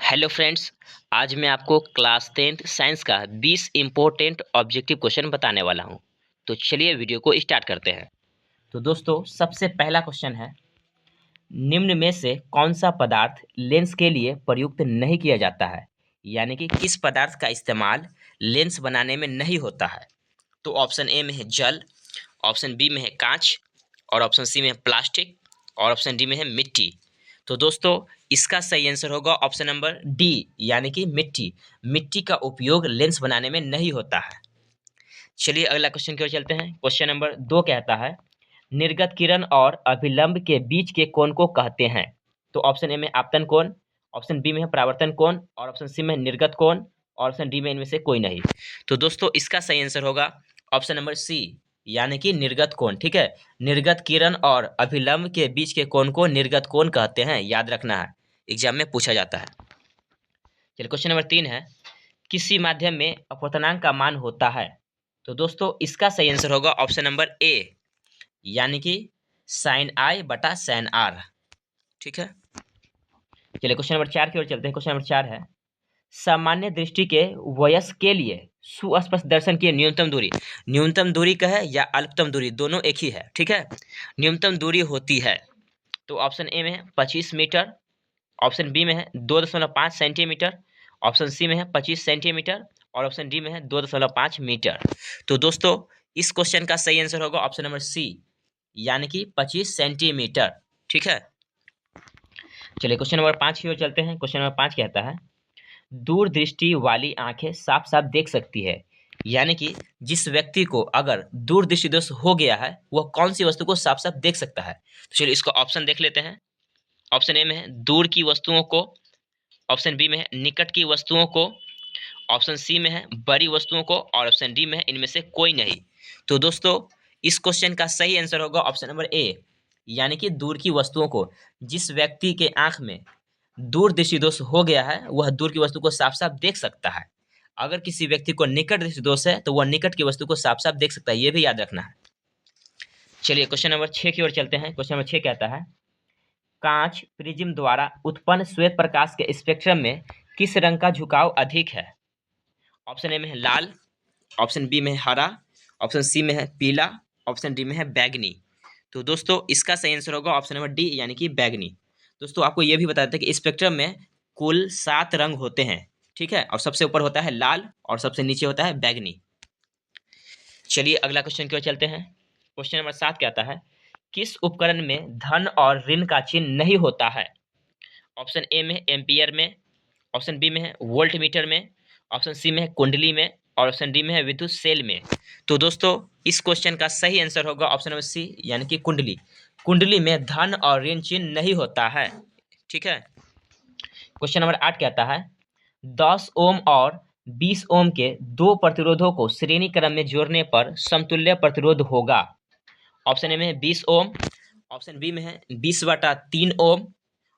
Hello friends. आज मैं आपको क्लास 10th साइंस का 20 इम्पोर्टेंट ऑब्जेक्टिव क्वेश्चन बताने वाला हूं। तो चलिए वीडियो को स्टार्ट करते हैं। तो दोस्तों सबसे पहला क्वेश्चन है, निम्न में से कौन सा पदार्थ लेंस के लिए प्रयुक्त नहीं किया जाता है, यानी कि किस पदार्थ का इस्तेमाल लेंस बनाने में नहीं होता है। तो ऑप्शन ए में है जल, ऑप्शन बी में है कांच, और ऑप्शन सी में है प्लास्टिक, और ऑप्शन डी में है मिट्टी। तो दोस्तों इसका सही आंसर होगा ऑप्शन नंबर डी, यानी कि मिट्टी। मिट्टी का उपयोग लेंस बनाने में नहीं होता है। चलिए अगला क्वेश्चन की ओर चलते हैं। क्वेश्चन नंबर 2 कहता है, निर्गत किरण और अभिलंब के बीच के कोण को कहते हैं। तो ऑप्शन ए में आपतन कोण, ऑप्शन बी में है परावर्तन कोण, और ऑप्शन सी में निर्गत कोण, और ऑप्शन डी में इनमें से कोई नहीं। तो दोस्तों इसका सही आंसर होगा ऑप्शन नंबर सी, यानी कि निर्गत कोण। ठीक है, निर्गत किरण और अभिलंब के बीच के कोण को निर्गत कोण कहते हैं, याद रखना है, एग्जाम में पूछा जाता है। चलिए क्वेश्चन नंबर 3 है, किसी माध्यम में अपवर्तनांक का मान होता है। तो दोस्तों इसका सही आंसर होगा ऑप्शन नंबर ए, यानी कि साइन आई बटा साइन आर। ठीक है, चलिए क्वेश्चन नंबर 4 की ओर चलते हैं। क्वेश्चन नंबर 4 है, सामान्य दृष्टि के वयस्क के लिए सुस्पष्ट दर्शन की न्यूनतम दूरी का है या अल्पतम दूरी, दोनों एक ही है। ठीक है, न्यूनतम दूरी होती है, तो ऑप्शन ए में है 25 मीटर, ऑप्शन बी में है 2.5 सेंटीमीटर, ऑप्शन सी में है 25 सेंटीमीटर, और ऑप्शन डी में है 2.5 मीटर। तो दोस्तों इस क्वेश्चन का सही आंसर होगा ऑप्शन नंबर सी, यानी कि 25 सेंटीमीटर। ठीक है, चलिए क्वेश्चन नंबर 5 की ओर चलते हैं। क्वेश्चन नंबर 5 कहता है, दूरदृष्टि वाली आंखें साफ साफ देख सकती है, यानी कि जिस व्यक्ति को अगर दूरदृष्टि दोष हो गया है वह कौन सी वस्तु को साफ साफ देख सकता है। तो चलिए इसको ऑप्शन देख लेते हैं। ऑप्शन ए में है दूर की वस्तुओं को, ऑप्शन बी में है निकट की वस्तुओं को, ऑप्शन सी में है बड़ी वस्तुओं को, और ऑप्शन डी में है इनमें से कोई नहीं। तो दोस्तों इस क्वेश्चन का सही आंसर होगा ऑप्शन नंबर ए, यानी कि दूर की वस्तुओं को। जिस व्यक्ति के आंख में दूर दृष्टि दोष हो गया है वह दूर की वस्तु को साफ साफ देख सकता है। अगर किसी व्यक्ति को निकट दृष्टि दोष है तो वह निकट की वस्तु को साफ साफ देख सकता है, यह भी याद रखना है। चलिए क्वेश्चन नंबर 6 की ओर चलते हैं। क्वेश्चन नंबर 6 कहता है, कांच प्रिज्म द्वारा उत्पन्न श्वेत प्रकाश के स्पेक्ट्रम में किस रंग का झुकाव अधिक है। ऑप्शन ए में है लाल, ऑप्शन बी में है हरा, ऑप्शन सी में है पीला, ऑप्शन डी में है बैगनी। तो दोस्तों इसका सही आंसर होगा ऑप्शन नंबर डी, यानी कि बैगनी। दोस्तों आपको यह भी बता देते हैं कि स्पेक्ट्रम में कुल 7 रंग होते हैं। ठीक है, और सबसे ऊपर होता है लाल और सबसे नीचे होता है बैगनी। चलिए अगला क्वेश्चन की ओर चलते हैं। क्वेश्चन नंबर 7 कहता है, किस उपकरण में धन और ऋण का चिन्ह नहीं होता है। ऑप्शन ए में एम्पियर में, ऑप्शन बी में है वोल्ट मीटर में, ऑप्शन सी में है कुंडली में, और ऑप्शन डी में है विद्युत सेल में। तो दोस्तों इस क्वेश्चन का सही आंसर होगा ऑप्शन नंबर सी, यानी कि कुंडली। कुंडली में धन और ऋण चिन्ह नहीं होता है। ठीक है, क्वेश्चन नंबर 8 कहता है, 10 ओम और 20 ओम के दो प्रतिरोधों को श्रेणी क्रम में जोड़ने पर समतुल्य प्रतिरोध होगा। ऑप्शन ए में है 20 ओम, ऑप्शन बी में है 20/3 ओम,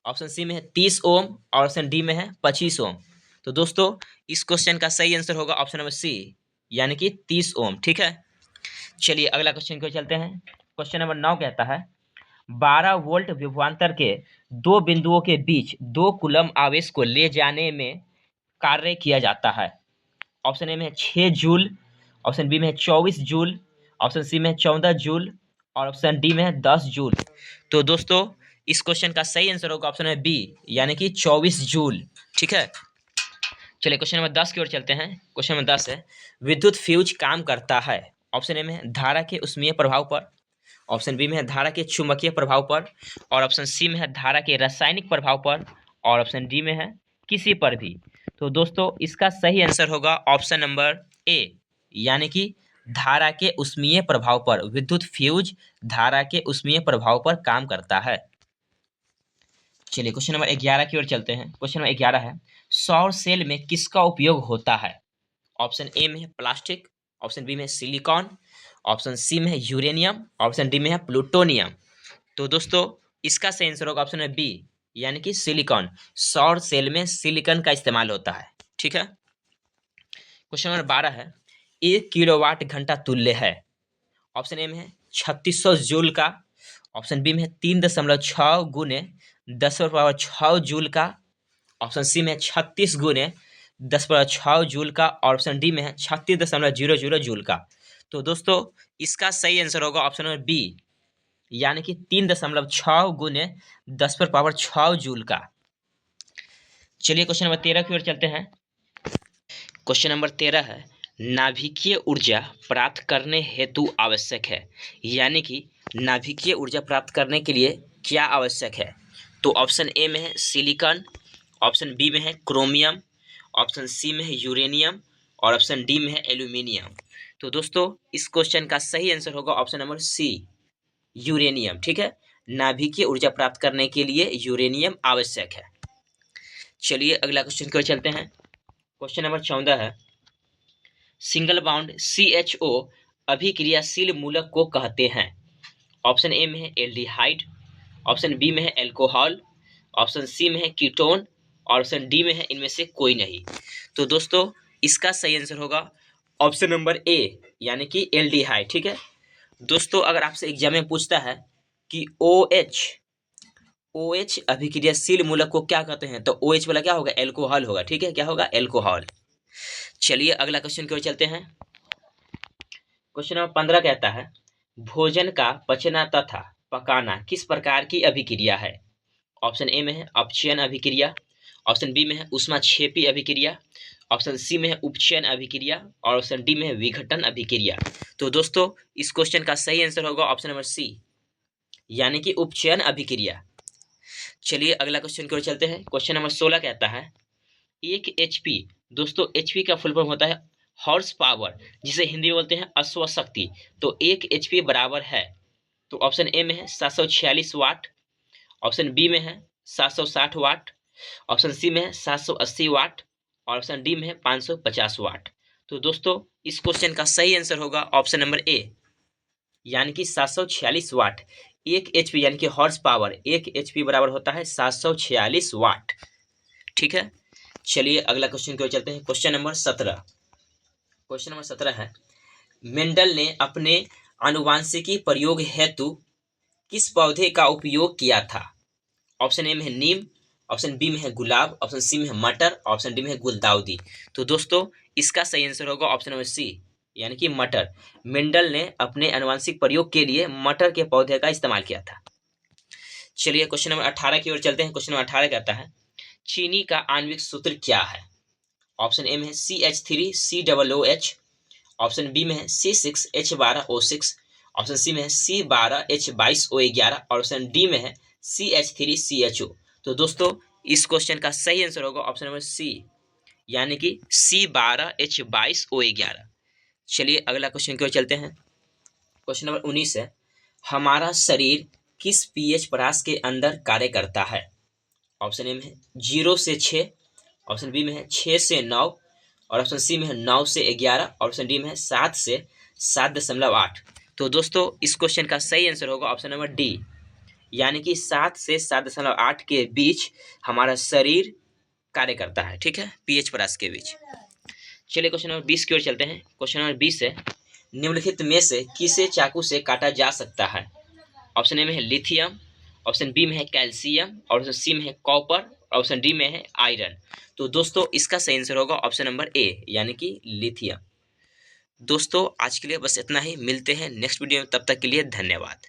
ऑप्शन सी में है 30 ओम, और ऑप्शन डी में है 25 ओम। तो दोस्तों इस क्वेश्चन का सही आंसर होगा ऑप्शन नंबर सी, यानी कि 30 ओम। ठीक है, चलिए अगला क्वेश्चन को चलते हैं। क्वेश्चन नंबर 9 कहता है, 12 वोल्ट विभवांतर के दो बिंदुओं के बीच 2 कूलम आवेश को ले जाने में कार्य किया जाता है। ऑप्शन ए में है 6 जूल, ऑप्शन बी में है 24 जूल, ऑप्शन सी में है 14 जूल, और ऑप्शन डी में है 10 जूल। तो दोस्तों इस क्वेश्चन का सही आंसर होगा ऑप्शन है बी, यानी कि 24 जूल। ठीक है, चलिए क्वेश्चन नंबर 10 की ओर चलते हैं। क्वेश्चन नंबर 10 है, विद्युत फ्यूज काम करता है। ऑप्शन ए में है धारा के उष्मीय प्रभाव पर, ऑप्शन बी में है धारा के चुंबकीय प्रभाव पर, और ऑप्शन सी में है धारा के रासायनिक प्रभाव पर, और ऑप्शन डी में है किसी पर भी। तो दोस्तों इसका सही आंसर होगा ऑप्शन नंबर ए, यानी कि धारा के उष्मीय प्रभाव पर। विद्युत फ्यूज धारा के उष्मीय प्रभाव पर काम करता है। चलिए क्वेश्चन नंबर 11 की ओर चलते हैं। क्वेश्चन नंबर 11 है, सौर सेल में किसका उपयोग होता है। ऑप्शन ए में है प्लास्टिक, ऑप्शन बी में है सिलिकॉन, ऑप्शन सी में है यूरेनियम, ऑप्शन डी में है प्लूटोनियम। तो दोस्तों इसका सही आंसर होगा ऑप्शन बी, यानी कि सिलिकॉन। सौर सेल में सिलिकॉन का इस्तेमाल होता है। ठीक है, क्वेश्चन नंबर 12 है, 1 किलोवाट घंटा तुल्य है। ऑप्शन ए में है 3600 जूल का, ऑप्शन बी में है 3.6 गुने 10 पावर 6 जूल का, ऑप्शन सी में है 36 गुने 10⁻6 जूल का, और ऑप्शन डी में है 36.00 जूल का। तो दोस्तों इसका सही आंसर होगा ऑप्शन नंबर बी, यानी कि 3.6 गुने 10⁻6 जूल का। चलिए क्वेश्चन नंबर 13 की ओर चलते हैं। क्वेश्चन नंबर 13 है, नाभिकीय ऊर्जा प्राप्त करने हेतु आवश्यक है, यानी कि नाभिकीय ऊर्जा प्राप्त करने के लिए क्या आवश्यक है। तो ऑप्शन ए में है सिलिकॉन, ऑप्शन बी में है क्रोमियम, ऑप्शन सी में है यूरेनियम, और ऑप्शन डी में है एल्यूमिनियम। तो दोस्तों इस क्वेश्चन का सही आंसर होगा ऑप्शन नंबर सी, यूरेनियम। ठीक है, नाभिकीय ऊर्जा प्राप्त करने के लिए यूरेनियम आवश्यक है। चलिए अगला क्वेश्चन की ओर चलते हैं। क्वेश्चन नंबर 14 है, सिंगल बाउंड CHO अभिक्रियाशील मूलक को कहते हैं। ऑप्शन ए में है एल्डिहाइड, ऑप्शन बी में है एल्कोहल, ऑप्शन सी में है कीटोन, और ऑप्शन डी में है इनमें से कोई नहीं। तो दोस्तों इसका सही आंसर होगा ऑप्शन नंबर ए, यानी कि एल्डिहाइड। ठीक है दोस्तों, अगर आपसे एग्जाम में पूछता है कि OH अभिक्रियाशील मूलक को क्या कहते हैं, तो OH वाला क्या होगा, एल्कोहल होगा। ठीक है, क्या होगा, एल्कोहल। चलिए अगला क्वेश्चन की ओर चलते हैं। क्वेश्चन नंबर 15 कहता है, भोजन का पचना तथा पकाना किस प्रकार की अभिक्रिया है। ऑप्शन ए में है अपचयन अभिक्रिया, ऑप्शन बी में है ऊष्माक्षेपी अभिक्रिया, ऑप्शन सी में है उपचयन अभिक्रिया, और ऑप्शन डी में है विघटन अभिक्रिया। तो दोस्तों इस क्वेश्चन का सही आंसर होगा ऑप्शन नंबर सी, यानी कि उपचयन अभिक्रिया। चलिए अगला क्वेश्चन की ओर चलते हैं। क्वेश्चन नंबर 16 कहता है, 1 HP, दोस्तों HP का फुल फॉर्म होता है हॉर्स पावर, जिसे हिंदी में बोलते हैं अश्व शक्ति। तो 1 HP बराबर है, तो ऑप्शन ए में है 746 वाट, ऑप्शन बी में है 760 वाट, ऑप्शन सी में है 780 वाट, और ऑप्शन डी में है 550 वाट। तो दोस्तों इस क्वेश्चन का सही आंसर होगा ऑप्शन नंबर ए, यानी कि 746 वाट। 1 HP यानी कि हॉर्स पावर 1 HP बराबर होता है 746 वाट। ठीक है, चलिए अगला क्वेश्चन की ओर चलते हैं। Question number 17। क्वेश्चन नंबर 17 है, मेंडल ने अपने आनुवांशिकी प्रयोग हेतु किस पौधे का उपयोग किया था। ऑप्शन ए में है नीम, ऑप्शन बी में है गुलाब, ऑप्शन सी में है मटर, ऑप्शन डी में है गुलदाउदी। तो दोस्तों इसका सही आंसर होगा ऑप्शन नंबर सी, यानी कि मटर। मेंडल ने अपने आनुवांशिक प्रयोग के लिए मटर के पौधे का इस्तेमाल किया था। चलिए क्वेश्चन नंबर 18 की ओर चलते हैं। क्वेश्चन नंबर 18 कहता है, चीनी का आणविक सूत्र क्या है। ऑप्शन ए में है CH3COOH, ऑप्शन बी में है C6H12O6, ऑप्शन सी में है C12H22O11, और ऑप्शन डी में है CH3CHO। तो दोस्तों इस क्वेश्चन का सही आंसर होगा ऑप्शन नंबर सी, यानी कि C12H22O11। चलिए अगला क्वेश्चन की ओर चलते हैं। क्वेश्चन नंबर 19 है, हमारा शरीर किस pH परास के अंदर कार्य करता है। ऑप्शन ए में है 0 से 6, ऑप्शन बी में है 6 से 9, और ऑप्शन सी में है 9 से 11, और ऑप्शन डी में है 7 से 7.8। तो दोस्तों इस क्वेश्चन का सही आंसर होगा ऑप्शन नंबर डी, यानी कि 7 से 7.8 के बीच हमारा शरीर कार्य करता है। ठीक है, pH परास के बीच। चलिए क्वेश्चन नंबर 20 की ओर चलते हैं। क्वेश्चन नंबर 20 है, निम्नलिखित में से किसे चाकू से काटा जा सकता है। ऑप्शन ए में है लिथियम, ऑप्शन बी में है कैल्शियम, और ऑप्शन सी में है कॉपर, और ऑप्शन डी में है आयरन। तो दोस्तों इसका सही आंसर होगा ऑप्शन नंबर ए, यानी कि लिथियम। दोस्तों आज के लिए बस इतना ही, मिलते हैं नेक्स्ट वीडियो में, तब तक के लिए धन्यवाद।